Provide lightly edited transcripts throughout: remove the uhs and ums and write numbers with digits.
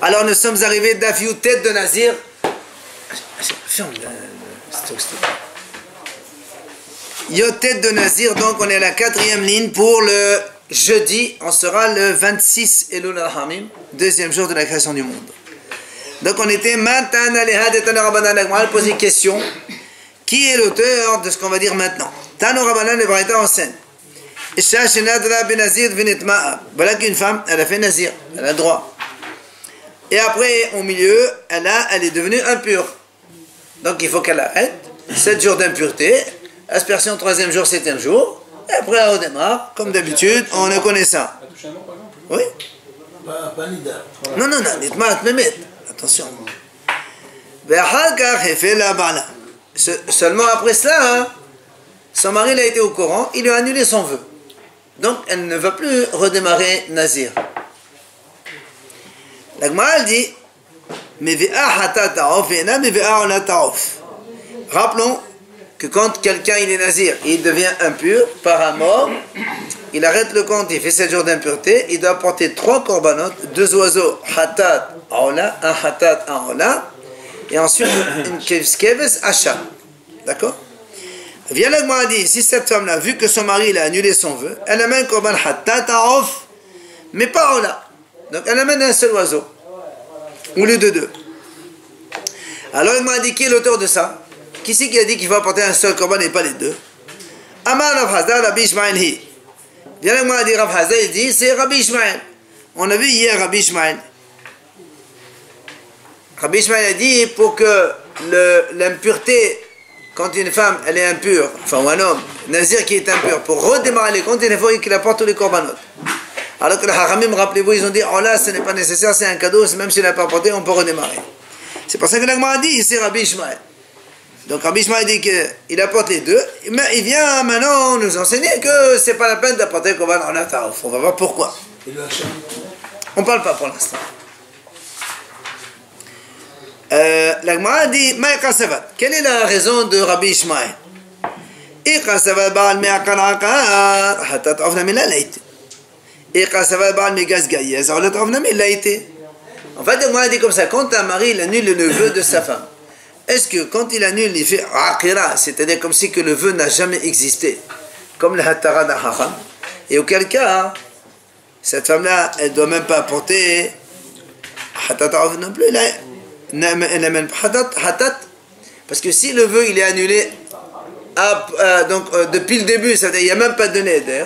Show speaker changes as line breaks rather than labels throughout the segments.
Alors nous sommes arrivés d'Afiou, tête de Nazir. Yo, tête de Nazir, donc on est à la 4e ligne pour le jeudi. On sera le 26 Elul al-Hamim, deuxième jour de la création du monde. Donc on était maintenant à poser une question. Qui est l'auteur de ce qu'on va dire maintenant? Tano Rabbanan le Braïta enseigne. Voilà qu'une femme, elle a fait Nazir, elle a le droit. Et après, au milieu, elle est devenue impure. Donc il faut qu'elle arrête. 7 jours d'impureté. Aspersion, 3e jour, 7e jour. Et après, elle redémarre. Comme d'habitude, on le connaît ça. Oui. Non, nitma memet. Attention. Seulement après cela, hein, son mari a été au courant, il lui a annulé son vœu. Donc elle ne va plus redémarrer Nazir. La Gemara dit, rappelons que quand quelqu'un il est Nazir, il devient impur par un mort, il arrête le compte, il fait 7 jours d'impureté, il doit apporter 3 korbanot, 2 oiseaux, hatat, aola, un hatat, un aola, et ensuite une keves, asha. D'accord? Vient la Gemara dit, si cette femme-là, vu que son mari il a annulé son vœu, elle amène korban hatat, aof, mais pas aola. Donc elle amène un seul oiseau, au lieu de 2. Alors il m'a dit, qui est l'auteur de ça? Qui c'est qui a dit qu'il faut apporter un seul korban et pas les 2? Amar Rav Hazda, Rabbi Ishmael hi. Vient la Gemara dit, Rav Hazda, il dit, c'est Rabbi Ishmael. On a vu hier Rabbi Ishmael. Rabbi Ishmael a dit, pour que l'impureté, quand une femme elle est impure, enfin ou un homme, Nazir qui est impur, pour redémarrer les comptes, il faut qu'il apporte tous les korbanot. Alors que les Haramim, rappelez-vous, ils ont dit, oh là, ce n'est pas nécessaire, c'est un cadeau, même s'il n'a pas apporté, on peut redémarrer. C'est pour ça que l'Agma a dit, c'est Rabbi Ishmael. Donc Rabbi Ishmael dit qu'il apporte les 2, mais il vient maintenant nous enseigner que c'est pas la peine d'apporter le korban en Ataouf. On va voir pourquoi. On ne parle pas pour l'instant. L'Agma a dit, quelle est la raison de Rabbi Ishmael? En fait, moi, dit comme ça, quand un mari il annule le vœu de sa femme, est-ce que quand il annule, il fait aqira, c'est-à-dire comme si que le vœu n'a jamais existé, comme le hatara d'Ahacham, et auquel cas, cette femme-là, elle ne doit même pas apporter hatat non plus, elle n'amène pas hatat, parce que si le vœu il est annulé depuis le début, c'est-à-dire il n'y a même pas de neder,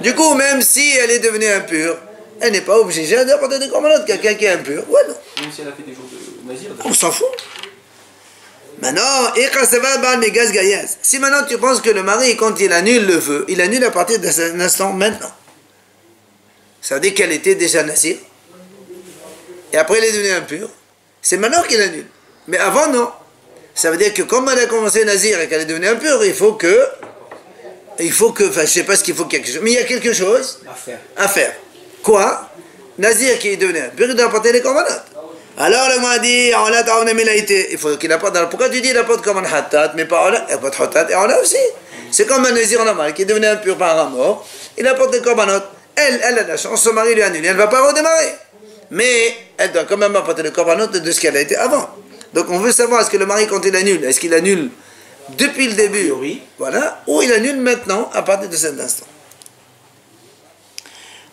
du coup, même si elle est devenue impure, elle n'est pas obligée d'apporter des korbanot de quelqu'un qui est impur. Ouais, non.
Même si elle a fait des jours de Nazir.
On s'en fout. Maintenant, si maintenant tu penses que le mari, quand il annule le vœu, il annule à partir d'un instant maintenant. Ça veut dire qu'elle était déjà Nazir. Et après, elle est devenue impure. C'est maintenant qu'il annule. Mais avant, non. Ça veut dire que comme elle a commencé Nazir et qu'elle est devenue impure, il faut que, enfin, je ne sais pas ce qu'il faut quelque chose, mais il y a quelque chose à faire. Quoi? Nazir qui est devenu impur, il doit apporter les korbanot. Alors le m'a dit, il faut qu'il apporte. Alors pourquoi tu dis il apporte comme un hatat, mais pas il apporte hatat et on a aussi. C'est comme un Nazir normal qui est devenu impur par un mort, il apporte des korbanot. Elle a la chance, son mari lui annule, elle ne va pas redémarrer. Mais elle doit quand même apporter les korbanot de ce qu'elle a été avant. Donc on veut savoir, est-ce que le mari quand il annule, est-ce qu'il annule depuis le début, voilà, ou il annule maintenant à partir de cet instant.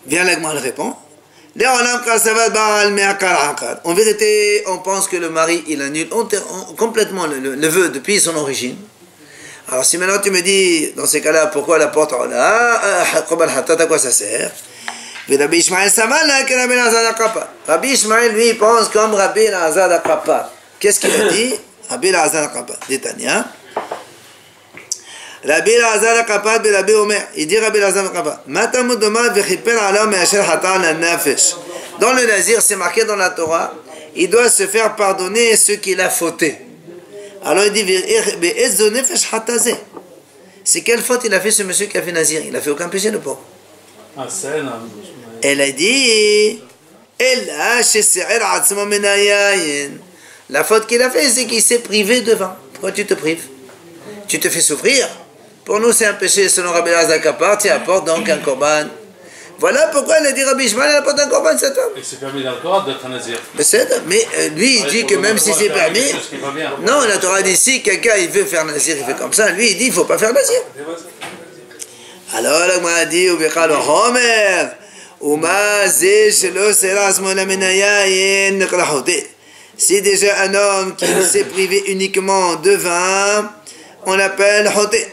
Viens l'Agma, elle répond. En vérité, on pense que le mari, il annule complètement le vœu depuis son origine. Alors si maintenant tu me dis, dans ces cas-là, pourquoi la porte là, à quoi ça sert? Rabbi Ishmael, Rabbi Ishmael, lui, il pense comme Rabbi Elazar Akapa. Qu'est-ce qu'il a dit? Rabbi Elazar Akapa, Détania. Rabbi Elazar Akapa, Rabbi Omer. Il dit Rabbi Elazar Akapa. Dans le Nazir, c'est marqué dans la Torah, il doit se faire pardonner ce qu'il a fauté. Alors il dit c'est quelle faute il a fait ce monsieur qui a fait Nazir? Il n'a fait aucun péché, le pauvre. Elle a dit la faute qu'il a fait, c'est qu'il s'est privé de vin. Pourquoi tu te prives? Tu te fais souffrir. Pour nous, c'est un péché selon Rabbi Elazar Akapa, tu apportes donc un korban. Voilà pourquoi il a dit Rabbi Ishmael, elle apporte un corban cette femme.
Et c'est permis dans le Coran d'être un nazir.
Mais lui, il dit que même si c'est permis, non, la Torah dit si quelqu'un il veut faire nazir, il fait comme ça, lui il dit il ne faut pas faire nazir. Alors la Gemara dit, si déjà un homme qui s'est privé uniquement de vin, on l'appelle hoté.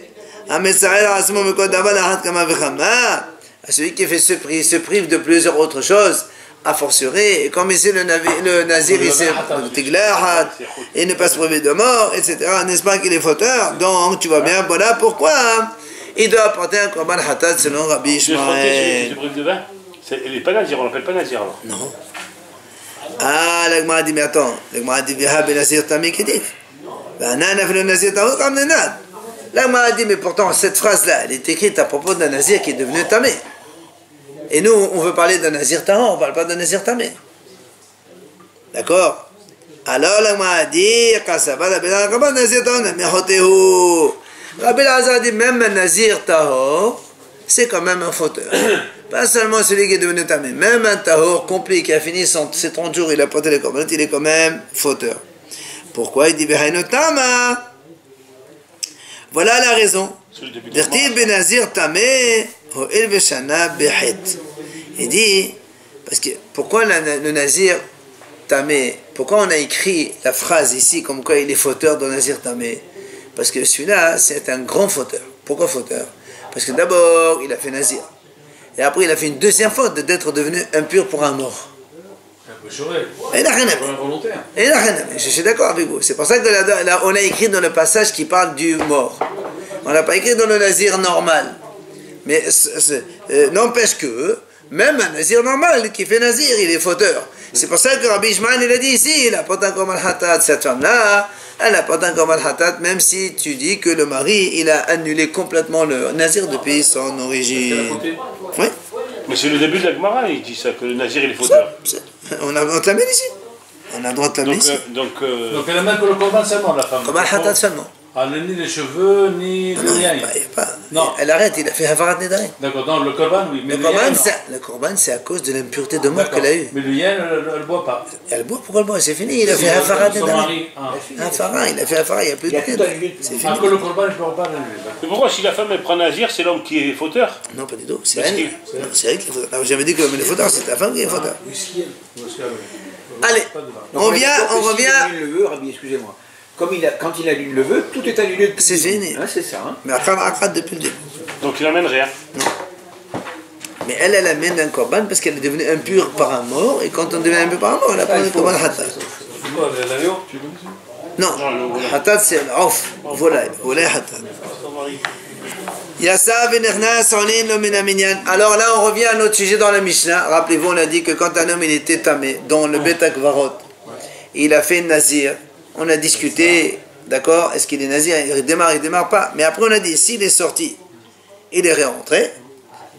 Celui qui fait se prive de plusieurs autres choses, a fortiori, comme ici le nazir, il ne pas se priver de mort, etc. N'est-ce pas qu'il est fauteur? Donc tu vois bien, voilà pourquoi il doit apporter un korban hatat selon Rabbi Ishmael.
Le prive de vin, il n'est pas nazir, on l'appelle pas nazir alors.
Non. Ah, la Gemara dit, mais attends, la Gemara dit, Viha ben nazir tamé kedif. Banana fait le nazir tamé comme nenad. La Gemara dit, mais pourtant, cette phrase-là, elle est écrite à propos d'un nazir qui est devenu tamé. Et nous, on veut parler d'un nazir tahor, on ne parle pas d'un nazir tamé. D'accord? Alors, la Gemara dit, Kasaba, la Béla, comment nazir tahor, mais hotéhu. Rabbi Lazar dit, même un nazir tahor, c'est quand même un fauteur. Pas seulement celui qui est devenu tamé, même un tahor complet qui a fini ses 30 jours, il a porté les corbanotes, il est quand même fauteur. Pourquoi il dit Behaino Tama? Voilà la raison. Il dit, parce que pourquoi le nazir tamé, pourquoi on a écrit la phrase ici comme quoi il est fauteur de nazir tamé? Parce que celui-là, c'est un grand fauteur. Pourquoi fauteur? Parce que d'abord, il a fait nazir. Et après, il a fait une deuxième faute d'être devenu impur pour un mort. Et il n'a rien à faire. Je suis d'accord avec vous. C'est pour ça que là, on a écrit dans le passage qui parle du mort. On n'a pas écrit dans le nazir normal. Mais n'empêche que, même un nazir normal qui fait nazir, il est fauteur. C'est pour ça que Rabbi Ishmael, il a dit ici, il apporte un korban hatat. Cette femme-là, elle apporte un korban hatat, même si tu dis que le mari, il a annulé complètement le nazir depuis son origine. Oui.
Mais c'est le début de la Gemara, il dit ça, que le nazir, il est fauteur.
On te l'amène ici. On a le droit de t'amener ici.
Donc elle amène que le korban seulement, la femme.
Korban hatat seulement.
Ni les cheveux, ni le lien.
Non, elle arrête, il a fait Havarat Nedarim.
D'accord, donc le korban, oui. Mais
le korban, c'est à cause de l'impureté de mort qu'elle a eue.
Mais le lien, elle ne boit pas.
Elle boit, pourquoi elle boit? C'est fini, il a fait Havarat Nedarim. Il a fait Havarat, il n'y a plus de Nedarim. C'est fini.
Que le korban, je ne bois pas.
Mais pourquoi, si la femme elle prend nazir, c'est l'homme qui est fauteur?
Non, pas du tout, c'est elle. C'est elle qui est fauteur. J'avais dit que l'homme est fauteur, c'est la femme qui est fauteur. Allez, on revient.
Excusez-moi. Quand il annule le vœu, tout est annulé.
C'est fini.
C'est ça. Hein.
Mais Akad depuis le début.
Donc il n'amène rien.
Non. Mais elle amène un korban parce qu'elle est devenue impure par un mort, et quand on devient impur par un mort, elle apprend le korban hatat. Non, hatat c'est l'off, volaille hatat. Alors là, on revient à notre sujet dans la Mishnah. Rappelez-vous, on a dit que quand un homme il était tamé, dans le Bet Akvarot, il a fait nazir. On a discuté, d'accord, est-ce qu'il est nazir, il démarre pas. Mais après on a dit, s'il est sorti, il est rentré,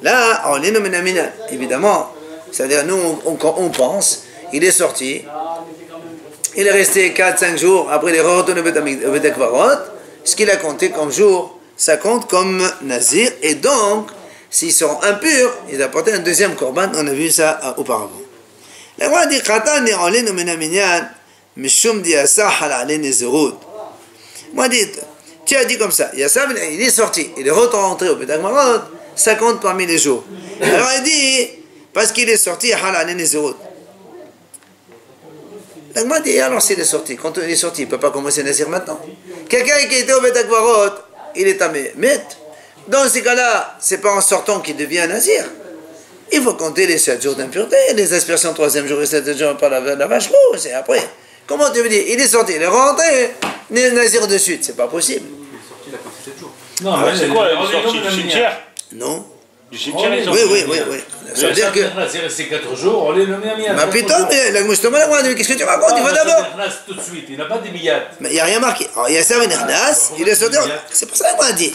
là, on est nommé naminal. Évidemment, c'est-à-dire nous, on pense, il est sorti, il est resté 4-5 jours, après il est retourné au Bet Akvarot, ce qu'il a compté comme jour, ça compte comme nazir, et donc, s'ils sont impurs, ils apportent un deuxième korban, on a vu ça auparavant. La loi dit, Khatan est en ligne Mishum di Yasah al Nezerut. Moi, dites, tu as dit comme ça, Yasah, il est sorti, il est rentré au Bet Akvarot, ça compte parmi les jours. Alors il dit, parce qu'il est sorti, al Nezerut. Donc moi, dit, alors s'il est sorti, quand il est sorti, il ne peut pas commencer à nazir maintenant. Quelqu'un qui était au Bet Akvarot, il est tamé. Mais dans ces cas-là, ce n'est pas en sortant qu'il devient nazir. Il faut compter les 7 jours d'impureté, les aspersions 3e jour et 7 jours par la vache rouge, et après. Comment tu veux dire? Il est sorti, il est rentré, il est nazir de suite, c'est pas possible.
Il est sorti, il a passé 7 jours.
Non, mais
c'est quoi? Il est sorti du cimetière?
Non.
Du cimetière, il est
Oui. Ça veut dire que.
C'est resté 4 jours, on est le mien.
Mais putain, mais qu'est-ce que tu racontes? Il va d'abord.
Tout de suite, il n'a pas des miyat.
Mais il n'y a rien marqué. Alors, il y a ça, il est sorti. C'est pour ça qu'on a dit.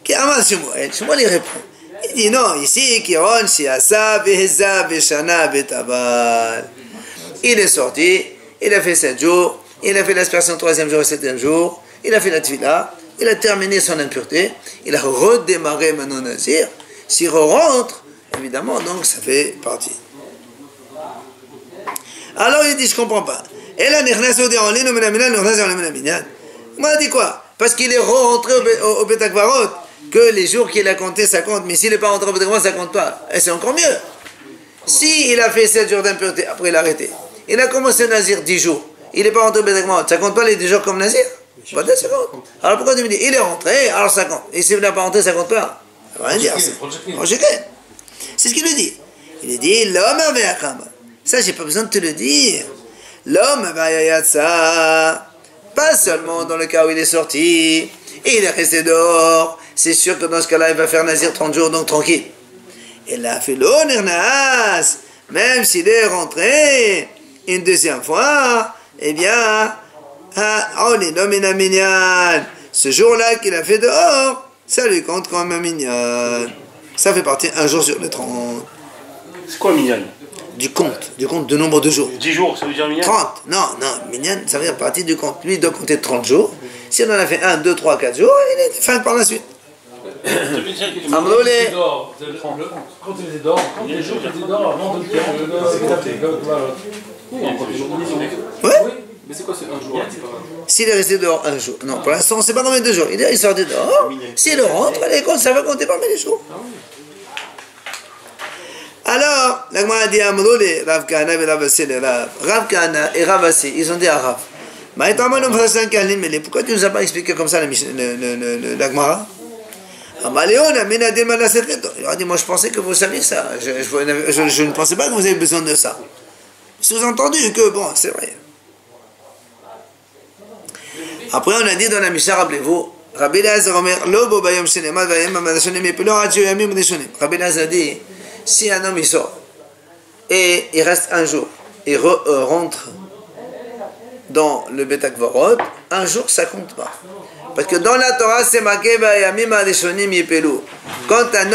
Shmuel, il répond. Il dit non, ici, Kiron, Shiasa, Beheza, Beshana, Betabal. Il est sorti, il a fait 7 jours, il a fait l'aspersion 3e jour et 7e jour, il a fait la tefila, il a terminé son impureté, il a redémarré maintenant nazir. S'il rentre, évidemment, donc ça fait partie. Alors il dit, je comprends pas. Et là, on dit quoi? Parce qu'il est rentré au Beth Akvarot, que les jours qu'il a compté, ça compte, mais s'il n'est pas rentré au Beth Akvarot, ça compte pas. Et c'est encore mieux. Si il a fait 7 jours d'impureté, après il a arrêté, il a commencé Nazir 10 jours, il n'est pas rentré au Beth Akvarot, ça compte pas les 10 jours comme Nazir? Pas de, ça compte. Alors pourquoi tu me dis, il est rentré, alors ça compte. Et s'il n'a pas rentré, ça compte pas. Ça veut rien dire. C'est ce qu'il lui dit. Il lui dit, l'homme avait un. Ça, j'ai pas besoin de te le dire. L'homme avait ça. Pas seulement dans le cas où il est sorti, il est resté dehors. C'est sûr que dans ce cas-là, il va faire Nazir 30 jours, donc tranquille. Il a fait l'onernas, même s'il est rentré une deuxième fois, eh bien, ce jour-là qu'il a fait dehors, ça lui compte comme un minyan. Ça fait partie un jour sur les 30.
C'est quoi minyan?
Du compte de nombre de jours.
10 jours, ça veut dire minyan?
30, non, minyan, ça veut dire partie du compte. Lui, il doit compter 30 jours. Si on en a fait 1, 2, 3, 4 jours, il est fin par la suite. Amroulé.
Quand il était dehors, quand les jours étaient dehors avant de le faire,
Oui.
Mais c'est quoi ce un jour?
S'il est resté dehors un jour. Non, pour l'instant, on ne sait pas combien de jours. Il est sorti dehors. S'il rentre, ça va compter parmi les jours. Alors, la Gemara dit à Amroulé, Rav Kahana et Rav Assi, Rav Kahana et Rav Assi, ils ont dit à Rav, pourquoi tu ne nous as pas expliqué comme ça la Gemara? Il a dit, moi je pensais que vous saviez ça. Je ne pensais pas que vous avez besoin de ça. Sous-entendu que, bon, c'est vrai. Après, on a dit dans la Mishnah, rappelez-vous, Rabbi Elazar Omer, Lobo Bayom Shenemad Vayem Amadashonim Yepelo Adjo Yamim Udeshonim. Rabbi Elazar dit, si un homme il sort et il reste un jour et rentre dans le Beth Akvarot, un jour ça compte pas. Parce que dans la Torah, c'est marqué Vayamim Udeshonim Yepelo. Quand un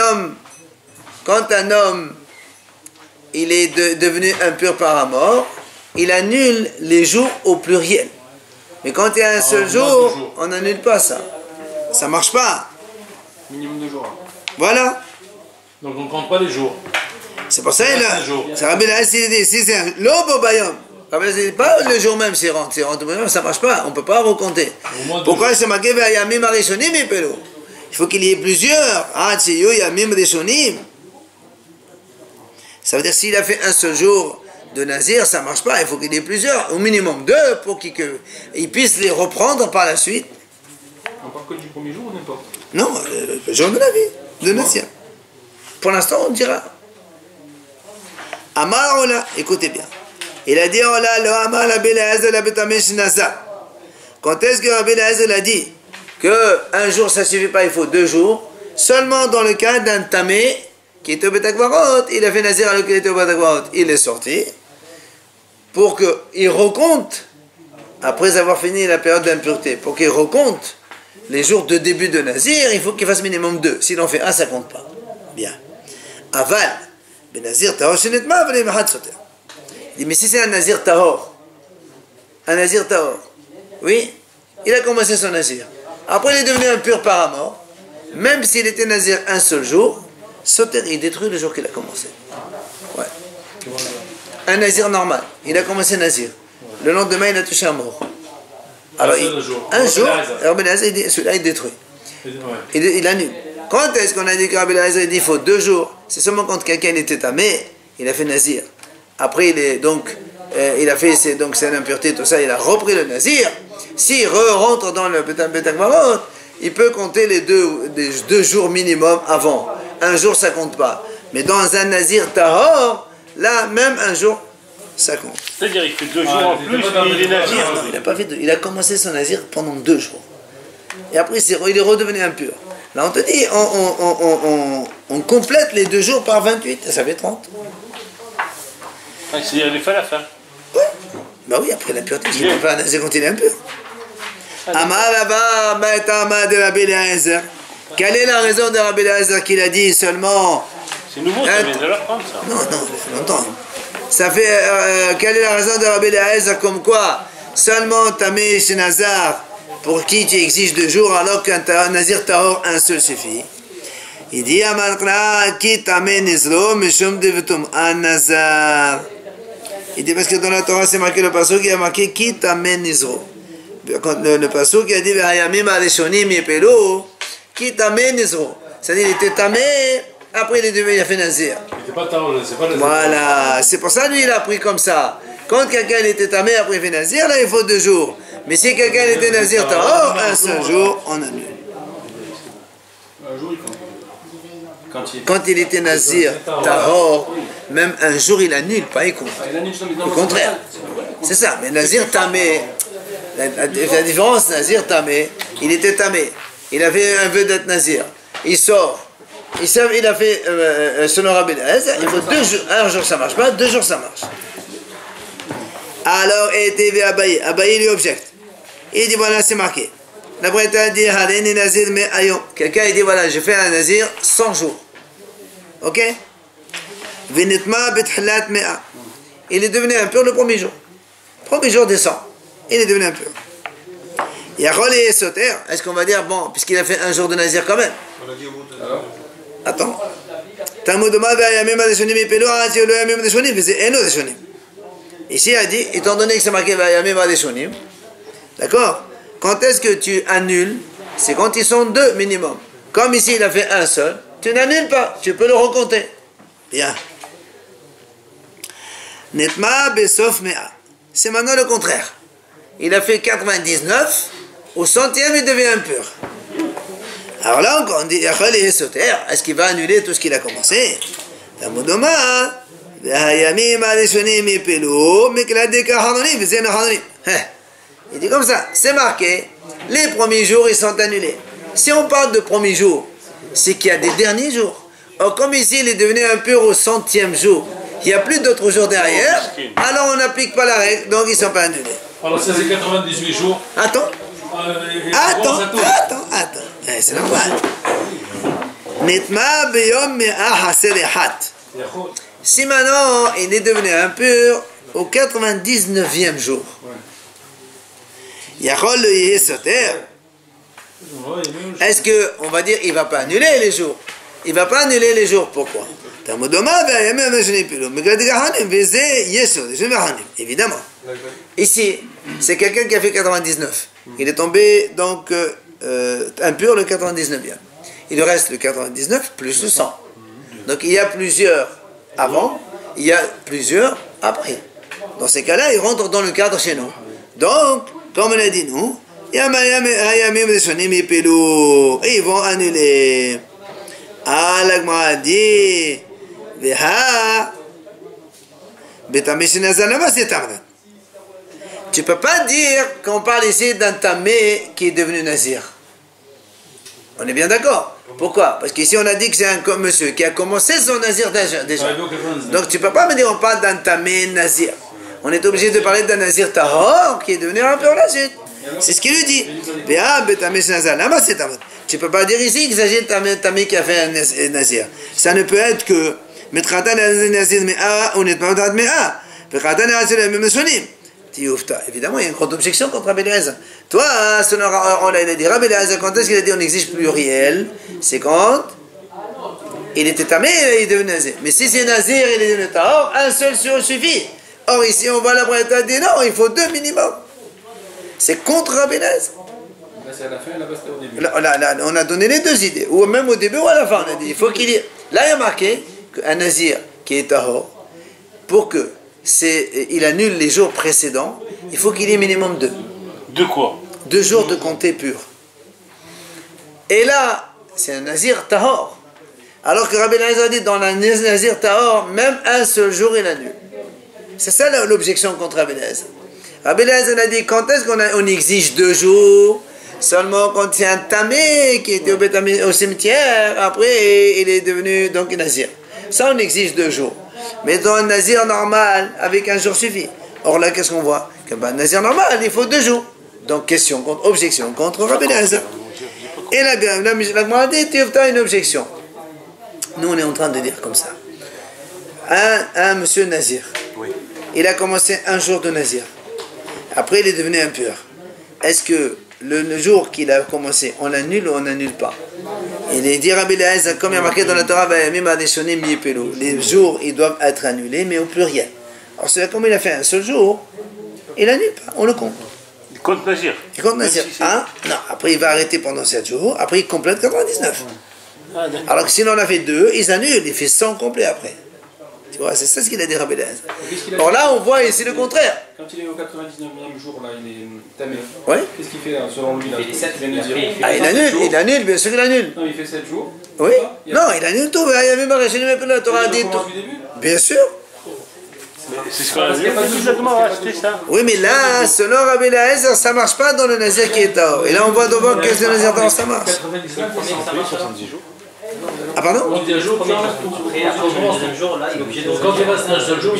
homme il est devenu impur par la mort, il annule les jours au pluriel. Mais quand il y a un seul jour, on n'annule pas ça. Ça marche pas.
Minimum de jours.
Voilà.
Donc on ne compte pas les jours.
C'est pour ça que c'est Rabbi Elazar dit, si c'est un lobo bayom, Rabbi Elazar dit pas le jour même s'il rentre, ça marche pas, on peut pas recompter. Pourquoi c'est marqué Yamim Arishonim Yepelo? Il faut qu'il y ait plusieurs. Yamim Arishonim. Ça veut dire s'il a fait un seul jour de Nazir, ça marche pas, il faut qu'il y ait plusieurs, au minimum 2 pour qu'il puisse les reprendre par la suite.
On parle que du premier jour ou n'importe?
Non, le jour de la vie, de Nazir. Pour l'instant, on dira. Amar Ola, écoutez bien. Il a dit Ola, le Amar la Belaaz la Betamesh Nasa. Quand est-ce que Rabbi Elazar a dit qu'un jour ça ne suffit pas, il faut 2 jours? Seulement dans le cas d'un tamé qui était au Beth Akvarot, il a fait Nazir alors qu'il était au Beth Akvarot, il est sorti. Pour qu'il recompte, après avoir fini la période d'impureté, pour qu'il recompte les jours de début de Nazir, il faut qu'il fasse minimum 2. S'il en fait 1, ça ne compte pas. Bien. Aval, ben Nazir Tahor, Shenetma, Aval, Mahad Soter. Il dit, mais si c'est un Nazir Tahor, oui, il a commencé son Nazir. Après, il est devenu impur par la mort, même s'il était Nazir un seul jour, Soter, il détruit le jour qu'il a commencé. Ouais. Un Nazir normal. Il a commencé Nazir. Le lendemain, il a touché un mort. Alors, un jour, Rabbi Elazar, celui-là, il détruit. Il annule. Quand est-ce qu'on a dit que Rabbi Elazar, il dit qu'il faut 2 jours? C'est seulement quand quelqu'un était tamé, il a fait Nazir. Après, il a fait donc c'est une impureté, tout ça, il a repris le Nazir. S'il rentre dans le Beth Akvarot, il peut compter les 2 jours minimum avant. Un jour, ça compte pas. Mais dans un Nazir Tahor, là, même un jour, ça compte.
C'est-à-dire qu'il fait 2 jours en plus, il est Nazir.
Non, il n'a pas fait il a commencé son Nazir pendant 2 jours. Et après, il est redevenu impur. Là, on te dit, on complète les 2 jours par 28, et ça fait 30.
C'est-à-dire qu'il fait à la fin.
Oui. Bah oui, après l'impureté, je ne peux pas un Nazir quand il est impur. Amalaba, Maitama de Rabbi Elazar. Quelle est la raison de Rabbi Elazar qu'il a dit seulement?
C'est nouveau, ça vient de l'apprendre, ça.
Non, ça fait longtemps. Ça fait. Quelle est la raison de Rabbi Elazar comme quoi seulement Tamé chez Nazar, pour qui tu exiges 2 jours, alors qu'un Nazir Tahor, un seul suffit? Il dit Amalkra ki tamé nizro mishum devitum anazar. Il dit parce que dans la Torah c'est marqué le passage qui a marqué ki tamé nizro. Le passage qui a dit Vayamim arishonim yepelu ki tamé nizro. C'est-à-dire il était tamé, après il a fait nazir.
C'est pas tarot, c'est pas nazir.
Voilà, c'est pour ça lui il a pris comme ça. Quand quelqu'un était tamé, après il fait nazir, là il faut 2 jours. Mais si quelqu'un était nazir tahor, un seul jour, on annule.
Un jour, il compte.
Quand il était nazir tahor, même un jour il annule, pas il compte. Au contraire. C'est ça, mais nazir tamé, la différence nazir tamé, il était tamé. Il avait un vœu d'être nazir. Il sort. Il a fait selon Rabbi Eliezer, il faut 2 jours. Un jour ça marche pas, 2 jours ça marche. Alors, était Abaye. Abaye lui objecte. Il dit voilà, c'est marqué. La Bretagne dit Haleni Nazir mais ayon. Quelqu'un il dit voilà, je fais un nazir 100 jours. Ok? Venitma betchlat mea. Il est devenu impur le premier jour. Premier jour des 100. Il est devenu impur. Yachol et Soter. Est-ce qu'on va dire bon, puisqu'il a fait un jour de nazir quand même?
On l'a dit au bout de...
Attends. Tamudoma ve'ayamim adeshonim yipelu ha'ati lo yamim adeshonim v'ze eno adeshonim. Ici, il a dit, étant donné que c'est marqué ve'ayamim adeshonim, d'accord? Quand est-ce que tu annules? C'est quand ils sont 2 minimum. Comme ici, il a fait un seul, tu n'annules pas, tu peux le recompter. Bien. Netma besof mea. C'est maintenant le contraire. Il a fait 99, au 100e, il devient impur. Alors là, on dit, est-ce qu'il va annuler tout ce qu'il a commencé? Il dit comme ça, c'est marqué, les premiers jours, ils sont annulés. Si on parle de premiers jours, c'est qu'il y a des derniers jours. Or, comme ici, il est devenu impur au 100e jour, il n'y a plus d'autres jours derrière, alors on n'applique pas la règle, donc ils ne sont pas annulés.
Alors, ça c'est 98 jours.
Attends. C'est normal. Nitma beyom me'ah haserihat. Si maintenant il est devenu impur au 99e jour, Yachol le yesoter. Est-ce que on va dire il va pas annuler les jours? Il va pas annuler les jours. Pourquoi? Évidemment. Ici, c'est quelqu'un qui a fait 99. Il est tombé donc impur le 99e. Il reste le 99 plus le 100. Donc il y a plusieurs avant, il y a plusieurs après. Dans ces cas-là, il rentre dans le cadre chez nous. Donc, comme on a dit nous, et ils vont annuler. Ah, la Gemara dit, tu ne peux pas dire qu'on parle ici d'un tamé qui est devenu nazir. On est bien d'accord? Pourquoi? Parce qu'ici on a dit que c'est un monsieur qui a commencé son nazir déjà. Donc tu ne peux pas me dire on parle d'un tamé nazir. On est obligé de parler d'un nazir tahor qui est devenu un peu la suite. C'est ce qu'il lui dit. Tu ne peux pas dire ici qu'il s'agit d'un tamé qui a fait un nazir. Ça ne peut être que évidemment, il y a une grande objection contre Rabbi Eliezer. Toi, on l'a dit, Rabbi Eliezer, quand est-ce qu'il a dit on exige pluriel? C'est quand il était tamé, il est devenu nazir. Mais si c'est nazir, il est devenu tahor, un seul suffit. Or ici, on voit la Bretagne dire non, il faut 2 minimum. C'est contre Rabbi Eliezer.
Là, c'est à la fin, là-bas, c'était au début.
Là, on a donné les 2 idées. Ou même au début ou à la fin, on a dit, il faut qu'il y ait... Là, il y a marqué qu'un nazir qui est tahor, pour que il annule les jours précédents, il faut qu'il y ait minimum 2.
De quoi?
2 jours de compter pur. Et là, c'est un nazir tahor. Alors que Rabbi Eliezer a dit, dans la nazir tahor, même un seul jour, il annule. C'est ça l'objection contre Rabbi Eliezer. Rabbi Eliezer a dit, quand est-ce qu'on exige 2 jours? Seulement quand c'est un tamé qui était au cimetière, après il est devenu donc nazir. Ça, on exige 2 jours. Mais dans un nazir normal, avec un jour suffit. Or là, qu'est-ce qu'on voit? Que un nazir normal, il faut 2 jours. Donc, objection contre Rabbi Eliezer. Et la Gemara dit, tu as une objection. Nous, on est en train de dire comme ça. Un monsieur nazir, il a commencé un jour de nazir. Après, il est devenu impur. Est-ce que le jour qu'il a commencé, on l'annule ou on n'annule pas? Il est dit Rabbi Eliezer, comme il y a marqué dans la Torah, les jours, ils doivent être annulés, mais au pluriel. Alors, c'est comme il a fait un seul jour, il n'annule pas, on le compte.
Il compte Nazir.
Il compte Nazir. Non, après il va arrêter pendant 7 jours, après il complète 99. Alors que sinon on a fait 2, ils annulent, il fait 100 complets après. Tu vois, c'est ça ce qu'il a dit Rabbi Eliezer. Alors là, on voit ici le contraire.
Quand il est au 99e jour, là, il est tamé.
Oui.
Qu'est-ce qu'il fait là, selon lui là,
Il fait 7
vient de dire.
Ah, il annule, bien sûr qu'il annule.
Non, il fait 7 jours.
Oui. Non, il annule tout. Il y avait marqué, je ne mets pas la Torah dit tout.
Du début.
Bien sûr.
C'est ce qu'on a dit. Exactement, c'était ça.
Oui, mais là, selon Rabbi Eliezer, ça ne marche pas dans le Nazir qui est Tahor. Et là, on voit devant que le Nazir Tahor, ça marche.
70 jours.
Ah, pardon?
On dit un jour,
Après, à partir du deuxième jour, là, il est obligé de.
Quand il reste un seul jour,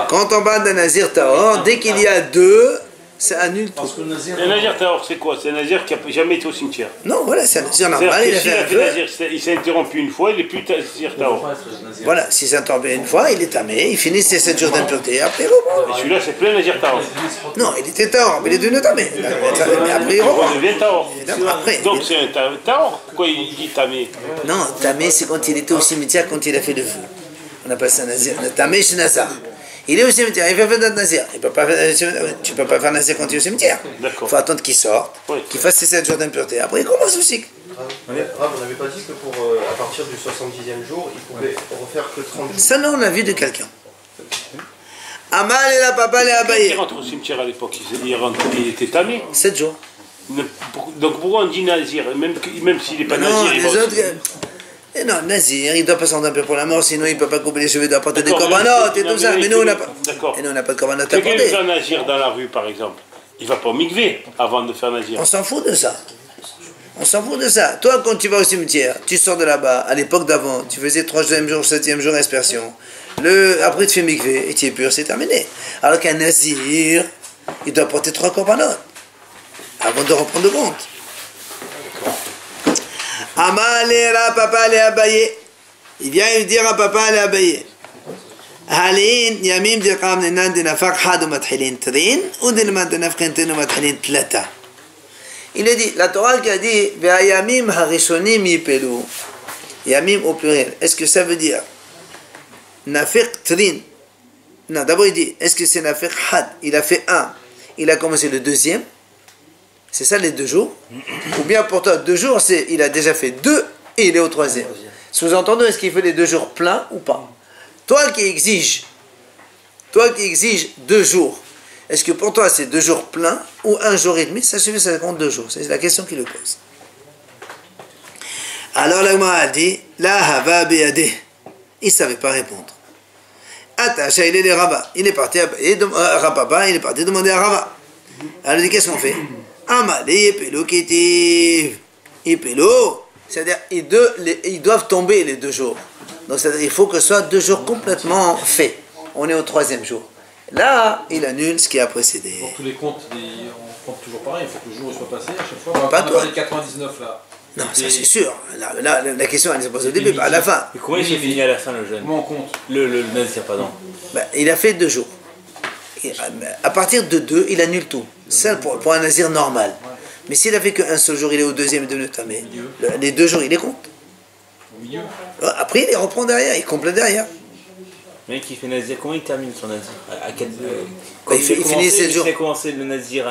Quand on parle d'un Nazir Tahor, dès qu'il y a 2, ça annule tout.
parce que le Nazir.
Un Nazir Tahor, c'est quoi? C'est un Nazir qui n'a jamais été au cimetière.
Non, voilà, c'est un Nazir normal.
C'est-à-dire
Il a
que s'il
fait
a
un
fait
vœu.
Nazir, il s'est interrompu une fois, il n'est plus Nazir Tahor.
Voilà, s'il s'est tombé une fois, il est tamé, il finit ses 7 jours d'impureté, après il reprend.
Et celui-là, c'est plein Nazir Tahor.
Non, il était Tahor, mais il est devenu tamé. Mais après il
On
reprend.
devient Tahor.
Après,
Donc c'est un Tahor. Pourquoi il dit tamé?
non, tamé, c'est quand il était au cimetière, quand il a fait le feu. On appelle ça Nazir. Tamé chez Nazar. Il est au cimetière, il fait faire de Nazir. Tu ne peux pas faire Nazir quand tu es au cimetière. Il faut attendre qu'il sorte, qu'il fasse ses 7 jours d'impureté. Après, il commence le cycle.
On n'avait pas dit que pour, à partir du 70e jour, il pouvait refaire que 30 jours.
Ça, non, on l'a vu de quelqu'un. Amal et la papa les
Il
abayé.
rentre au cimetière à l'époque, il était tamé.
7 jours.
Donc pourquoi on dit Nazir? Même s'il n'est pas
Non,
Nazir, il
les
va
autres. Et non, Nazir, il ne doit pas s'en un peu pour la mort, sinon il ne peut pas couper les cheveux, il doit apporter des corbanotes et tout ça. Mais nous, on n'a pas. Et nous, on n'a pas de corbanotes à
Quelqu'un
apporter.
fait un Nazir dans la rue, par exemple. Il ne va pas au mikvé avant de faire Nazir.
On s'en fout de ça. On s'en fout de ça. Toi, quand tu vas au cimetière, tu sors de là-bas, à l'époque d'avant, tu faisais 3e jour, 7e jour aspersion. Après, tu fais mikvé et tu es pur, c'est terminé. Alors qu'un Nazir, il doit porter 3 corbanotes avant de reprendre le compte. Amalera papa le abaye. Il vient lui dire à papa le abaye. Halin yamim de qam nenan de nafaq had mathlin trin ou de mat de nafqin trin mathlin tlata. Il a dit, la Torah qui a dit ve'ayamim harishonim yipelu. Yamim au pluriel. Est-ce que ça veut dire nafiq trin? Non, d'abord il dit, est-ce que c'est nafiq had? Il a fait 1. Il a commencé le 2e. C'est ça les 2 jours. Ou bien pour toi, 2 jours, c'est il a déjà fait 2 et il est au 3e. Sous-entendu, est-ce qu'il fait les 2 jours pleins ou pas? Toi qui exiges 2 jours, est-ce que pour toi c'est 2 jours pleins ou 1 jour et demi? Ça suffit, ça compte 2 jours. C'est la question qu'il le pose. Alors l'Agma a dit, la hava beyade. Il ne savait pas répondre. Attacha, il est les Rava. Il est parti à Rapapa, il est parti demander à Rava. Alors il dit, qu'est-ce qu'on fait? Amalé, Ipelo, Kétiv. Ipelo, c'est-à-dire ils doivent tomber les 2 jours. Donc c'est-à-dire il faut que ce soit 2 jours complètement faits. On est au 3e jour. Là, il annule ce qui a précédé.
Pour tous les comptes, on compte toujours pareil, il faut que le jour soit passé à chaque fois.
Pas
on a
toi.
parlé de 99 là.
Non, ça c'est sûr. La question, elle se pose au début, pas à la fin.
Et comment il s'est fini à la fin le jeûne?
Comment on compte?
Le Nazir, pardon.
Ben, il a fait 2 jours. Et à partir de 2, il annule tout. Ça pour un Nazir normal. Mais s'il a fait qu'un seul jour, il est au 2e et de tamé. Les 2 jours, il les compte.
Au milieu.
Après, il les reprend derrière, il complète derrière.
Le mec qui fait Nazir, comment il termine son Nazir?
Il finit 7 jours.
Il fait commencer le Nazir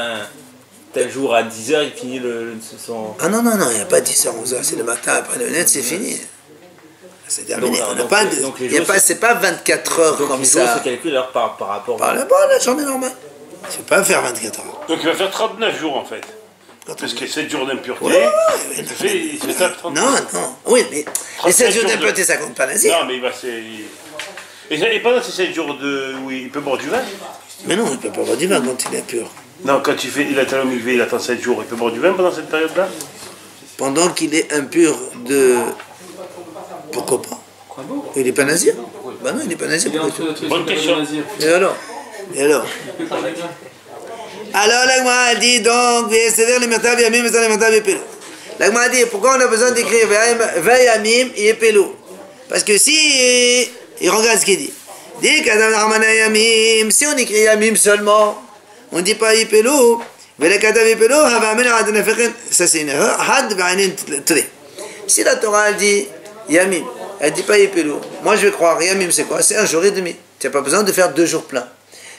tel jour à 10h, il finit son.
Ah non, il n'y a pas 10h, 11h, c'est le matin, après le net, c'est fini. C'est terminé. C'est pas 24 heures
donc
comme
les jours
ça.
se calculent alors par rapport
Par là-bas, la journée normale. Tu ne peux pas faire 24 heures.
Donc il va faire 39 jours en fait. Parce que 7 jours d'impureté, il fait ça 39
non. Oui, mais les 7 jours d'impureté, ça compte pas Nazir.
Non, mais il va Et pendant ces 7 jours où il peut boire du vin?
Mais non, il ne peut pas boire du vin quand il est impur.
Non, quand il attend le mikvé, il attend 7 jours, il peut boire du vin pendant cette période-là?
Pendant qu'il est impur de... Pourquoi pas? Il n'est pas Nazir? Bah non, il n'est pas Nazir.
Bonne question.
Et alors? Alors l'Agma dit donc, c'est-à-dire les Mertav Yamim, c'est les Mertav Yepelo. L'Agma dit, pourquoi on a besoin d'écrire Vayamim Yepelo? Parce que si, il regarde ce qu'il dit. Dit Kadam Armana Yamim, si on écrit Yamim seulement, on ne dit pas Yepelo, ça c'est une erreur, Had Va'anin Tri. Si la Torah elle dit Yamim, elle dit pas Yipelu, moi je vais croire Yamim c'est quoi? C'est un jour et demi. Tu n'as pas besoin de faire 2 jours pleins.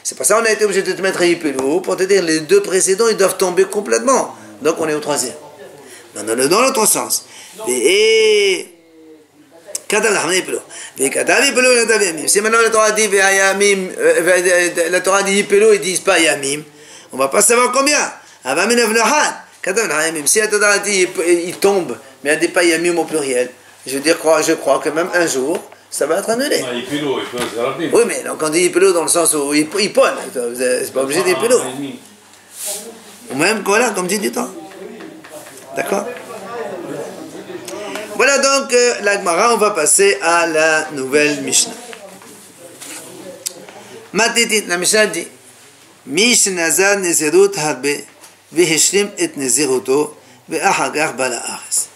C'est pour ça qu'on a été obligé de te mettre Yipelu pour te dire les 2 précédents ils doivent tomber complètement. Donc on est au 3e. Dans l'autre sens. Et si maintenant la Torah dit Yamim, la Torah dit Yipelu, ils disent pas Yamim, on va pas savoir combien. Si la Torah dit il tombe, mais elle dit pas Yamim au pluriel, je crois que même un jour, ça va être annulé. Oui, mais donc on dit Yipelu dans le sens où il pone, c'est pas obligé de Yipelu. Ou même voilà, comme dit du temps. D'accord? Voilà donc la Gemara, on va passer à la nouvelle Mishnah. Matitit, la Mishnah dit Mish nazar nezirut harbe vehishlim et neziruto ve'achagach bala ares.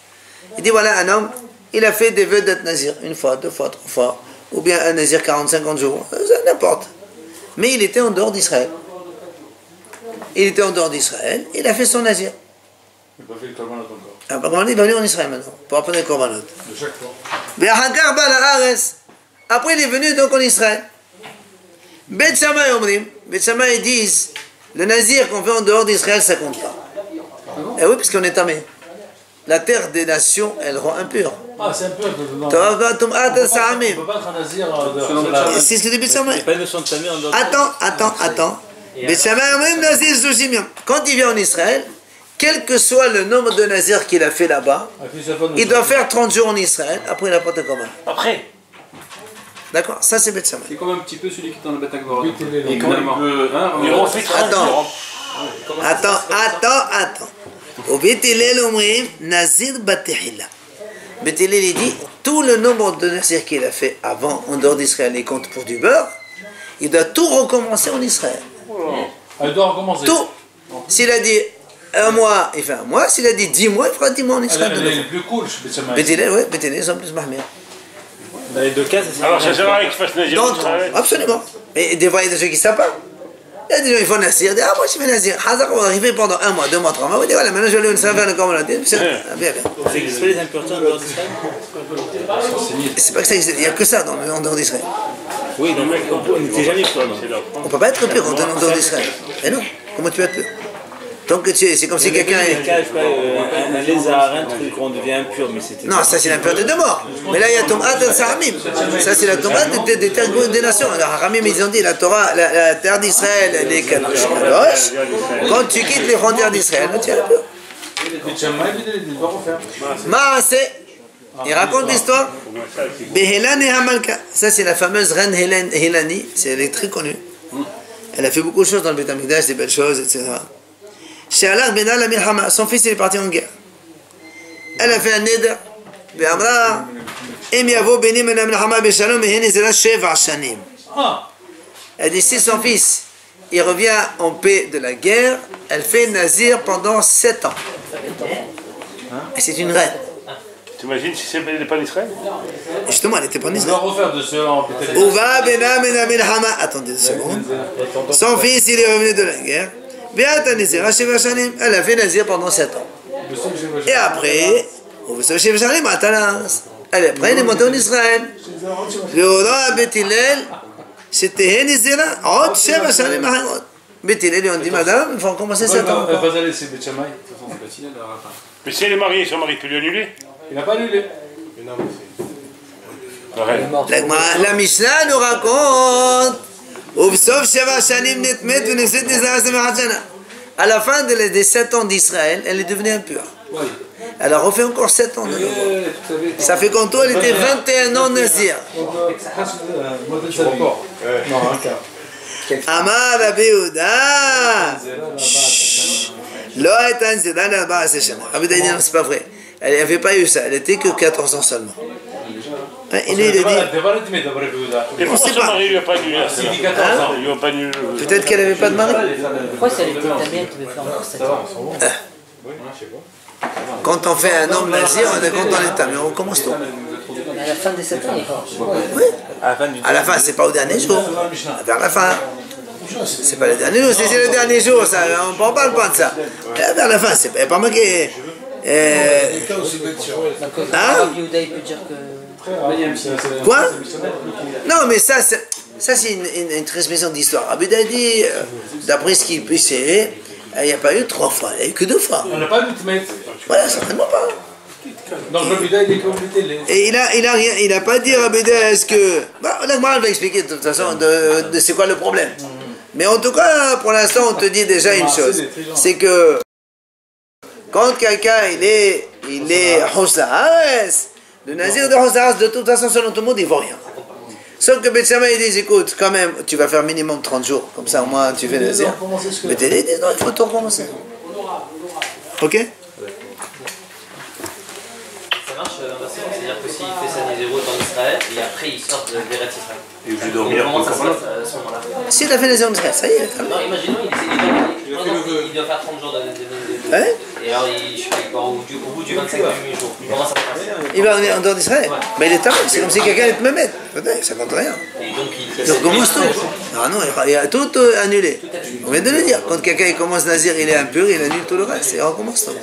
Il dit voilà un homme, il a fait des vœux d'être nazir, 1 fois, 2 fois, 3 fois, ou bien un nazir 40-50 jours, n'importe. Mais il était en dehors d'Israël. Il était en dehors d'Israël, il a fait son nazir.
Il n'a pas fait le korbanot encore.
Il va venir en Israël maintenant, pour apprendre le korbanot.
De chaque fois.
Après il est venu donc en Israël. Bet Shammai Omrim, Bet Shammai disent, le nazir qu'on fait en dehors d'Israël, ça compte pas. Eh oui, puisqu'on est tamé. La terre des nations, elle rend impure.
Ah, c'est un peu. On
C'est
ne peut pas être un nazir
ce que dit Bet Shammai.
Il n'y a pas une notion de tamé en dehors.
Attends. Bet Shammai Omrim, nazir Zoshim Yom. Quand il vient en Israël, quel que soit le nombre de nazirs qu'il a fait là-bas, il doit faire 30 jours en Israël, après il n'a pas de commun.
Après.
D'accord, ça c'est Bet Shammai.
C'est comme un petit peu celui qui est dans le Beth Agora.
Oui,
Et quand même,
Il refait 30 jours.
Attends. Au Bet Hillel omrim nazir batehila. Bet Hillel il dit tout le nombre de nazirs qu'il a fait avant en dehors d'Israël, il compte pour du beurre, il doit tout recommencer en Israël.
Il doit recommencer.
Tout. S'il a dit 1 mois, il fait 1 mois. S'il a dit 10 mois, il fera 10 mois en Israël.
Elle est plus cool, je peux te
Bet Hillel, oui, Bet Hillel, ils sont plus mahmir.
Dans les 2 cas, ça
Alors ça sert à rien qu'il fasse nazir.
Absolument. Mais des fois, il y a des gens qui ne savent pas. Il y a des gens qui font nazir, ils disent moi je fais nazir. Hazak, on va arriver pendant 1 mois, 2 mois, 3 mois. On dit voilà, maintenant je vais aller faire le korbanot. Bien.
Ça n'existe pas les impuretés en dehors d'Israël?
C'est pas que ça existe, il n'y a que ça en dehors d'Israël.
Oui, donc on n'était jamais pur.
On ne peut pas être pur en dehors d'Israël. Et non, comment tu peux être pur? Tant que tu es, c'est comme si quelqu'un est.
Un lézard, un truc, on devient impur, mais c'était.
Non, ça c'est l'impureté de mort. Mais là il y a Tomat el Saramim. Ça c'est la Torah des nations. Alors Haramim ils ont dit la Torah, la terre d'Israël, les Kadosh. Quand tu quittes les frontières d'Israël, tu es impur.
il doit refaire.
Maaseh, il raconte l'histoire. Behelan et Hamalka. Ça c'est la fameuse reine Helani, elle est très connue. Elle a fait beaucoup de choses dans le Beth Amikdash, des belles choses, etc. She'alach ben la milchama, son fils il est parti en guerre. Elle a fait un neder. Ve'amra, em yavo beni men la milchama beshalom et henezela 7 shanim. Elle dit si son fils il revient en paix de la guerre, elle fait nazir pendant 7 ans. Et c'est une reine.
T'imagines si elle n'est pas en Israël?
Justement, elle n'était pas en
On doit
Israël.
refaire de cela en peut-être.
Uva bena men la milchama. Attendez 2 secondes. Son fils il est revenu de la guerre. Elle a fait nazir pendant 7 ans. Et après, elle est montée en Israël. Le Bet Hillel, c'était Nazira. Bet Hillel lui ont dit madame, il faut commencer 7 ans.
Elle va pas laisser Bet Shammai.
Mais si elle est mariée, son mari peut lui annuler?
Il n'a pas annulé.
La Mishnah nous raconte. À la fin des 7 ans d'Israël, elle est devenue impure. Elle a refait encore 7 ans de nouveau. Ça fait qu'en tout, elle était 21 ans nazir. Amar Rabbi Yehuda. Lo הייתה נזירה ל14 שנה. Rabbi Yehuda dit non, c'est pas vrai. Elle n'avait pas eu ça, elle était que 14 ans seulement. Et lui, il dit.
Et pourquoi son mari ne lui a pas annulé? Il lui a pas annulé.
Peut-être qu'elle n'avait pas de mari.
Pourquoi si elle était tamée, elle devait faire encore 7 ans?
Quand on fait un homme nazir, on est content d'état, mais on commence tout.
Mais à la fin des 7 ans, il est pas.
Oui. À la fin, c'est pas au dernier jour. Vers la fin. C'est pas le dernier jour, si c'est le dernier jour, ça, on ne parle pas de ça. Vers la fin, c'est pas marqué. Hein?
Rabbi Yehuda, il peut dire que...
Quoi? Non, mais ça c'est une transmission d'histoire. Rabbi Yehuda dit, d'après ce qu'il peut sait, il n'y a pas eu 3 fois, il n'y a eu que 2 fois.
On n'a pas de mettre.
Voilà, certainement pas.
Donc Rabbi Yehuda, il est complété.
Et il a pas dit Rabbi Yehuda, est-ce que... Bah, là, moi, on va expliquer de toute façon de c'est quoi le problème. Mais en tout cas, pour l'instant, on te dit déjà une chose. C'est que quand quelqu'un, il est Hossahares, le nazir de Hossahares, de toute façon, selon tout le monde, il ne vaut rien. Sauf que Beth Shammai, il dit, écoute, quand même, tu vas faire minimum 30 jours, comme ça au moins tu fais le nazir. Mais t'es dit, non, il faut tout recommencer. Ok?
Ça marche l'inversion, c'est-à-dire que s'il fait sa Nézérout en Israël, et après il sort de l'Eretz Israël.
Et vous dormir
Comment ça se
comme
passe à ce moment-là?
Si tu as fait nazir en Israël, ça y est.
Non, imaginons, il doit faire 30 jours de Nézérout.
Ouais.
Et alors, je sais pas, il part au bout du 25e jour. Comment ça se passe?
Il va en dehors d'Israël. Mais il est taré, c'est comme si quelqu'un te me met. Ça compte rien.
Et donc,
Il recommence tout. Ah non, il a tout annulé. On vient de le dire. Quand quelqu'un commence nazir, il est impur, il annule tout le reste. Et il recommence tout.